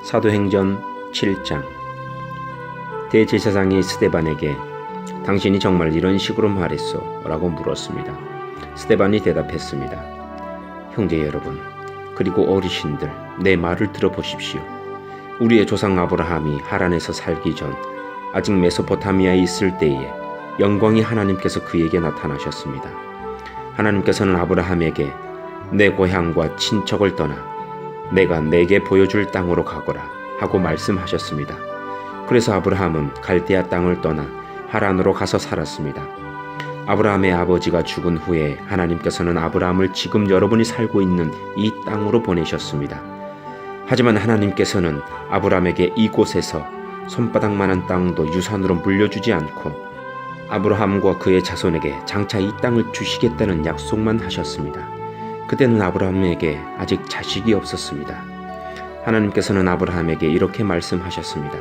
사도행전 7장. 대제사장이 스데반에게 당신이 정말 이런 식으로 말했소? 라고 물었습니다. 스데반이 대답했습니다. 형제 여러분, 그리고 어르신들, 내 말을 들어보십시오. 우리의 조상 아브라함이 하란에서 살기 전 아직 메소포타미아에 있을 때에 영광의 하나님께서 그에게 나타나셨습니다. 하나님께서는 아브라함에게 내 고향과 친척을 떠나 내가 내게 보여줄 땅으로 가거라 하고 말씀하셨습니다. 그래서 아브라함은 갈대아 땅을 떠나 하란으로 가서 살았습니다. 아브라함의 아버지가 죽은 후에 하나님께서는 아브라함을 지금 여러분이 살고 있는 이 땅으로 보내셨습니다. 하지만 하나님께서는 아브라함에게 이곳에서 손바닥만한 땅도 유산으로 물려주지 않고 아브라함과 그의 자손에게 장차 이 땅을 주시겠다는 약속만 하셨습니다. 그때는 아브라함에게 아직 자식이 없었습니다. 하나님께서는 아브라함에게 이렇게 말씀하셨습니다.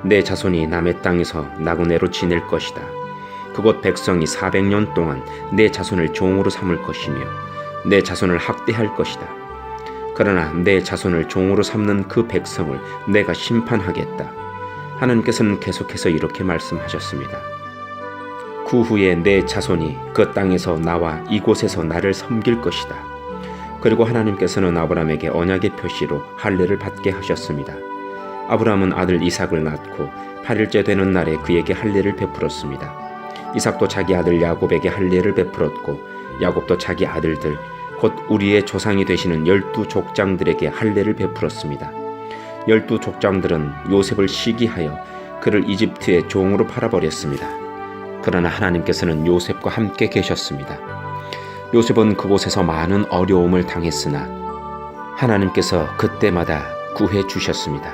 내 자손이 남의 땅에서 나그네로 지낼 것이다. 그곳 백성이 400년 동안 내 자손을 종으로 삼을 것이며 내 자손을 학대할 것이다. 그러나 내 자손을 종으로 삼는 그 백성을 내가 심판하겠다. 하나님께서는 계속해서 이렇게 말씀하셨습니다. 그 후에 내 자손이 그 땅에서 나와 이곳에서 나를 섬길 것이다. 그리고 하나님께서는 아브라함에게 언약의 표시로 할례를 받게 하셨습니다. 아브라함은 아들 이삭을 낳고 8일째 되는 날에 그에게 할례를 베풀었습니다. 이삭도 자기 아들 야곱에게 할례를 베풀었고 야곱도 자기 아들들 곧 우리의 조상이 되시는 12족장들에게 할례를 베풀었습니다. 12족장들은 요셉을 시기하여 그를 이집트의 종으로 팔아버렸습니다. 그러나 하나님께서는 요셉과 함께 계셨습니다. 요셉은 그곳에서 많은 어려움을 당했으나 하나님께서 그때마다 구해 주셨습니다.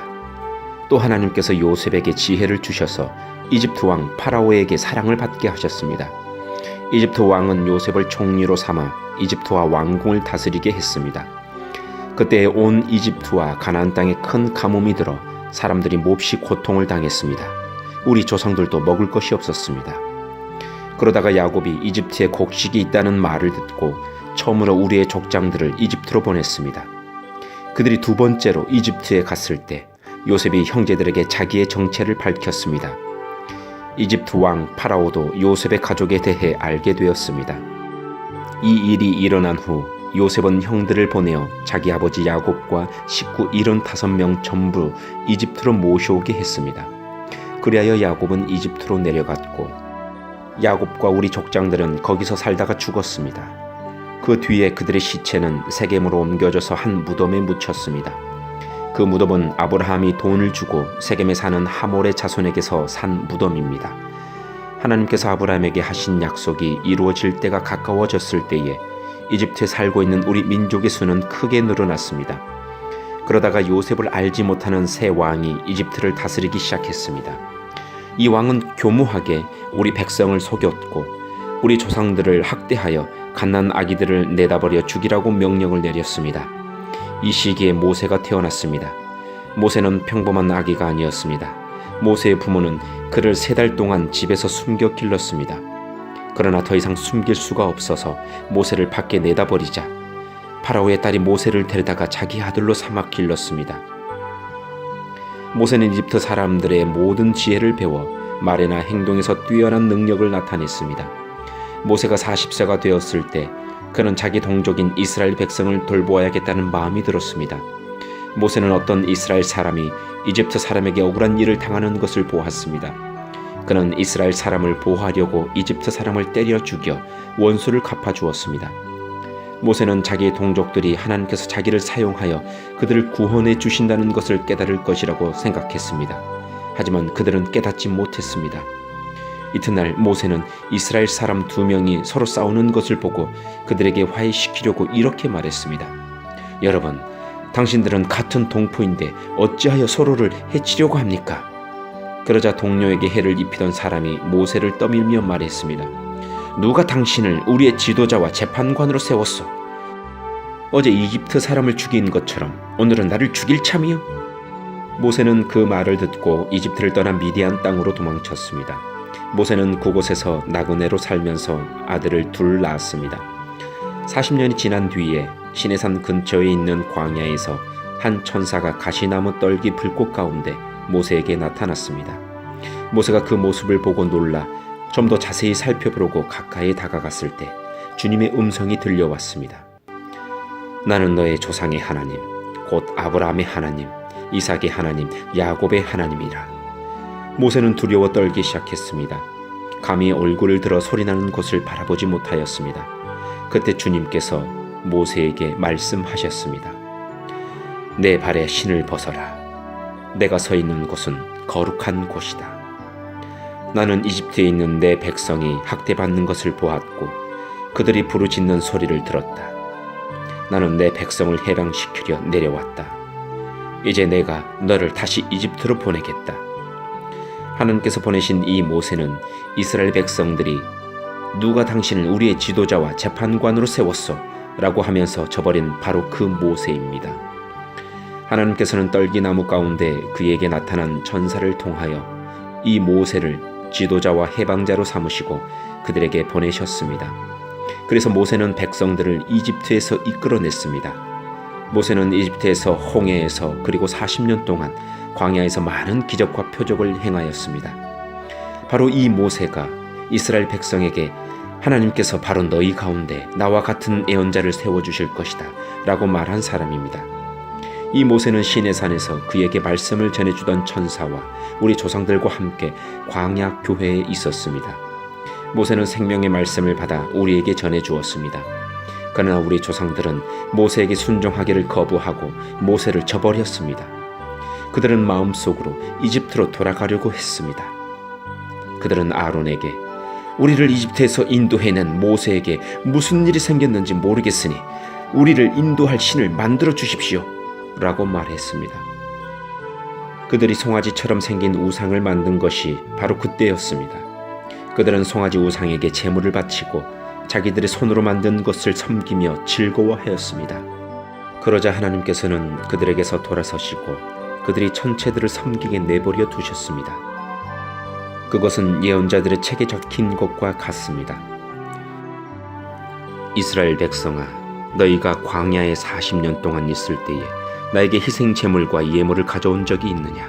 또 하나님께서 요셉에게 지혜를 주셔서 이집트 왕 파라오에게 사랑을 받게 하셨습니다. 이집트 왕은 요셉을 총리로 삼아 이집트와 왕궁을 다스리게 했습니다. 그때 온 이집트와 가나안 땅에 큰 가뭄이 들어 사람들이 몹시 고통을 당했습니다. 우리 조상들도 먹을 것이 없었습니다. 그러다가 야곱이 이집트에 곡식이 있다는 말을 듣고 처음으로 우리의 족장들을 이집트로 보냈습니다. 그들이 두 번째로 이집트에 갔을 때 요셉이 형제들에게 자기의 정체를 밝혔습니다. 이집트 왕 파라오도 요셉의 가족에 대해 알게 되었습니다. 이 일이 일어난 후 요셉은 형들을 보내어 자기 아버지 야곱과 식구 75명 전부 이집트로 모셔오게 했습니다. 그리하여 야곱은 이집트로 내려갔고 야곱과 우리 족장들은 거기서 살다가 죽었습니다. 그 뒤에 그들의 시체는 세겜으로 옮겨져서 한 무덤에 묻혔습니다. 그 무덤은 아브라함이 돈을 주고 세겜에 사는 하몰의 자손에게서 산 무덤입니다. 하나님께서 아브라함에게 하신 약속이 이루어질 때가 가까워졌을 때에 이집트에 살고 있는 우리 민족의 수는 크게 늘어났습니다. 그러다가 요셉을 알지 못하는 새 왕이 이집트를 다스리기 시작했습니다. 이 왕은 교묘하게 우리 백성을 속였고 우리 조상들을 학대하여 갓난 아기들을 내다버려 죽이라고 명령을 내렸습니다. 이 시기에 모세가 태어났습니다. 모세는 평범한 아기가 아니었습니다. 모세의 부모는 그를 3달 동안 집에서 숨겨 길렀습니다. 그러나 더 이상 숨길 수가 없어서 모세를 밖에 내다버리자 파라오의 딸이 모세를 데려다가 자기 아들로 삼아 길렀습니다. 모세는 이집트 사람들의 모든 지혜를 배워 말이나 행동에서 뛰어난 능력을 나타냈습니다. 모세가 40세가 되었을 때 그는 자기 동족인 이스라엘 백성을 돌보아야겠다는 마음이 들었습니다. 모세는 어떤 이스라엘 사람이 이집트 사람에게 억울한 일을 당하는 것을 보았습니다. 그는 이스라엘 사람을 보호하려고 이집트 사람을 때려 죽여 원수를 갚아주었습니다. 모세는 자기의 동족들이 하나님께서 자기를 사용하여 그들을 구원해 주신다는 것을 깨달을 것이라고 생각했습니다. 하지만 그들은 깨닫지 못했습니다. 이튿날 모세는 이스라엘 사람 2명이 서로 싸우는 것을 보고 그들에게 화해시키려고 이렇게 말했습니다. 여러분, 당신들은 같은 동포인데 어찌하여 서로를 해치려고 합니까? 그러자 동료에게 해를 입히던 사람이 모세를 떠밀며 말했습니다. 누가 당신을 우리의 지도자와 재판관으로 세웠소? 어제 이집트 사람을 죽인 것처럼 오늘은 나를 죽일 참이요? 모세는 그 말을 듣고 이집트를 떠나 미디안 땅으로 도망쳤습니다. 모세는 그곳에서 나그네로 살면서 아들을 둘 낳았습니다. 40년이 지난 뒤에 시내산 근처에 있는 광야에서 한 천사가 가시나무 떨기 불꽃 가운데 모세에게 나타났습니다. 모세가 그 모습을 보고 놀라 좀 더 자세히 살펴보려고 가까이 다가갔을 때 주님의 음성이 들려왔습니다. 나는 너의 조상의 하나님, 곧 아브라함의 하나님, 이삭의 하나님, 야곱의 하나님이라. 모세는 두려워 떨기 시작했습니다. 감히 얼굴을 들어 소리나는 곳을 바라보지 못하였습니다. 그때 주님께서 모세에게 말씀하셨습니다. 내 발에 신을 벗어라. 내가 서 있는 곳은 거룩한 곳이다. 나는 이집트에 있는 내 백성이 학대받는 것을 보았고 그들이 부르짖는 소리를 들었다. 나는 내 백성을 해방시키려 내려왔다. 이제 내가 너를 다시 이집트로 보내겠다. 하나님께서 보내신 이 모세는 이스라엘 백성들이 누가 당신을 우리의 지도자와 재판관으로 세웠소? 라고 하면서 저버린 바로 그 모세입니다. 하나님께서는 떨기나무 가운데 그에게 나타난 천사를 통하여 이 모세를 지도자와 해방자로 삼으시고 그들에게 보내셨습니다. 그래서 모세는 백성들을 이집트에서 이끌어냈습니다. 모세는 이집트에서 홍해에서 그리고 40년 동안 광야에서 많은 기적과 표적을 행하였습니다. 바로 이 모세가 이스라엘 백성에게 하나님께서 바로 너희 가운데 나와 같은 예언자를 세워주실 것이다 라고 말한 사람입니다. 이 모세는 시내산에서 그에게 말씀을 전해주던 천사와 우리 조상들과 함께 광야 교회에 있었습니다. 모세는 생명의 말씀을 받아 우리에게 전해주었습니다. 그러나 우리 조상들은 모세에게 순종하기를 거부하고 모세를 저버렸습니다. 그들은 마음속으로 이집트로 돌아가려고 했습니다. 그들은 아론에게 우리를 이집트에서 인도해낸 모세에게 무슨 일이 생겼는지 모르겠으니 우리를 인도할 신을 만들어 주십시오 라고 말했습니다. 그들이 송아지처럼 생긴 우상을 만든 것이 바로 그때였습니다. 그들은 송아지 우상에게 제물을 바치고 자기들의 손으로 만든 것을 섬기며 즐거워하였습니다. 그러자 하나님께서는 그들에게서 돌아서시고 그들이 천체들을 섬기게 내버려 두셨습니다. 그것은 예언자들의 책에 적힌 것과 같습니다. 이스라엘 백성아, 너희가 광야에 40년 동안 있을 때에 나에게 희생 제물과 예물을 가져온 적이 있느냐?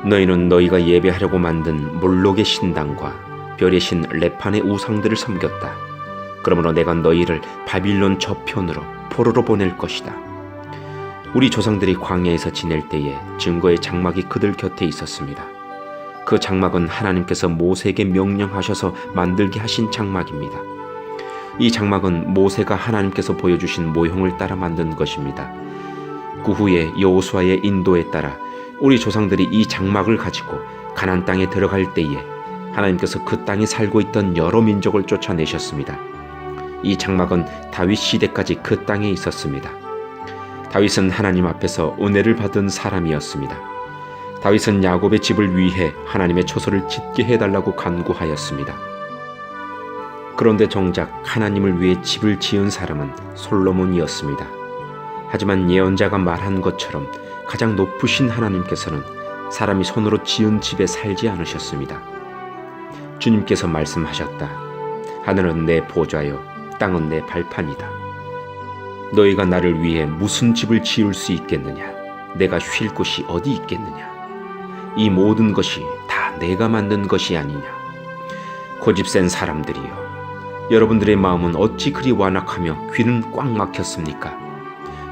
너희는 너희가 예배하려고 만든 몰록의 신당과 별의 신 레판의 우상들을 섬겼다. 그러므로 내가 너희를 바빌론 저편으로 포로로 보낼 것이다. 우리 조상들이 광야에서 지낼 때에 증거의 장막이 그들 곁에 있었습니다. 그 장막은 하나님께서 모세에게 명령하셔서 만들게 하신 장막입니다. 이 장막은 모세가 하나님께서 보여주신 모형을 따라 만든 것입니다. 그 후에 여호수아의 인도에 따라 우리 조상들이 이 장막을 가지고 가나안 땅에 들어갈 때에 하나님께서 그 땅에 살고 있던 여러 민족을 쫓아내셨습니다. 이 장막은 다윗 시대까지 그 땅에 있었습니다. 다윗은 하나님 앞에서 은혜를 받은 사람이었습니다. 다윗은 야곱의 집을 위해 하나님의 초소를 짓게 해달라고 간구하였습니다. 그런데 정작 하나님을 위해 집을 지은 사람은 솔로몬이었습니다. 하지만 예언자가 말한 것처럼 가장 높으신 하나님께서는 사람이 손으로 지은 집에 살지 않으셨습니다. 주님께서 말씀하셨다. 하늘은 내 보좌요, 땅은 내 발판이다. 너희가 나를 위해 무슨 집을 지을 수 있겠느냐? 내가 쉴 곳이 어디 있겠느냐? 이 모든 것이 다 내가 만든 것이 아니냐? 고집센 사람들이여, 여러분들의 마음은 어찌 그리 완악하며 귀는 꽉 막혔습니까?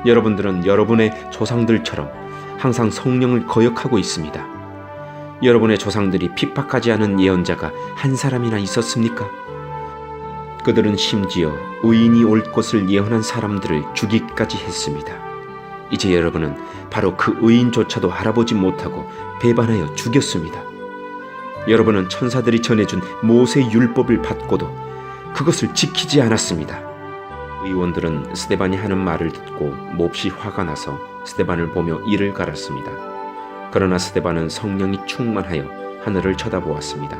여러분들은 여러분의 조상들처럼 항상 성령을 거역하고 있습니다. 여러분의 조상들이 핍박하지 않은 예언자가 한 사람이나 있었습니까? 그들은 심지어 의인이 올 것을 예언한 사람들을 죽이기까지 했습니다. 이제 여러분은 바로 그 의인조차도 알아보지 못하고 배반하여 죽였습니다. 여러분은 천사들이 전해준 모세의 율법을 받고도 그것을 지키지 않았습니다. 의원들은 스데반이 하는 말을 듣고 몹시 화가 나서 스데반을 보며 이를 갈았습니다. 그러나 스데반은 성령이 충만하여 하늘을 쳐다보았습니다.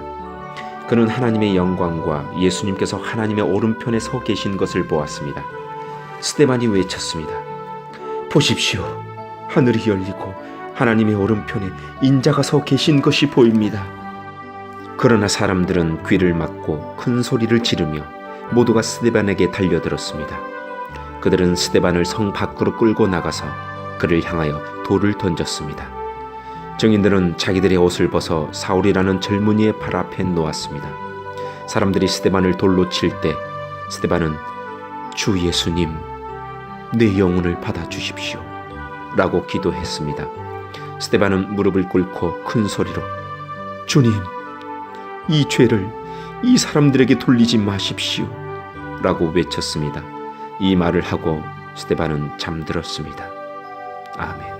그는 하나님의 영광과 예수님께서 하나님의 오른편에 서 계신 것을 보았습니다. 스데반이 외쳤습니다. 보십시오. 하늘이 열리고 하나님의 오른편에 인자가 서 계신 것이 보입니다. 그러나 사람들은 귀를 막고 큰 소리를 지르며 모두가 스데반에게 달려들었습니다. 그들은 스데반을 성 밖으로 끌고 나가서 그를 향하여 돌을 던졌습니다. 증인들은 자기들의 옷을 벗어 사울이라는 젊은이의 발 앞에 놓았습니다. 사람들이 스데반을 돌로 칠 때 스데반은 주 예수님, 내 영혼을 받아주십시오 라고 기도했습니다. 스데반은 무릎을 꿇고 큰 소리로 주님, 이 죄를 이 사람들에게 돌리지 마십시오 라고 외쳤습니다. 이 말을 하고 스데반은 잠들었습니다. 아멘.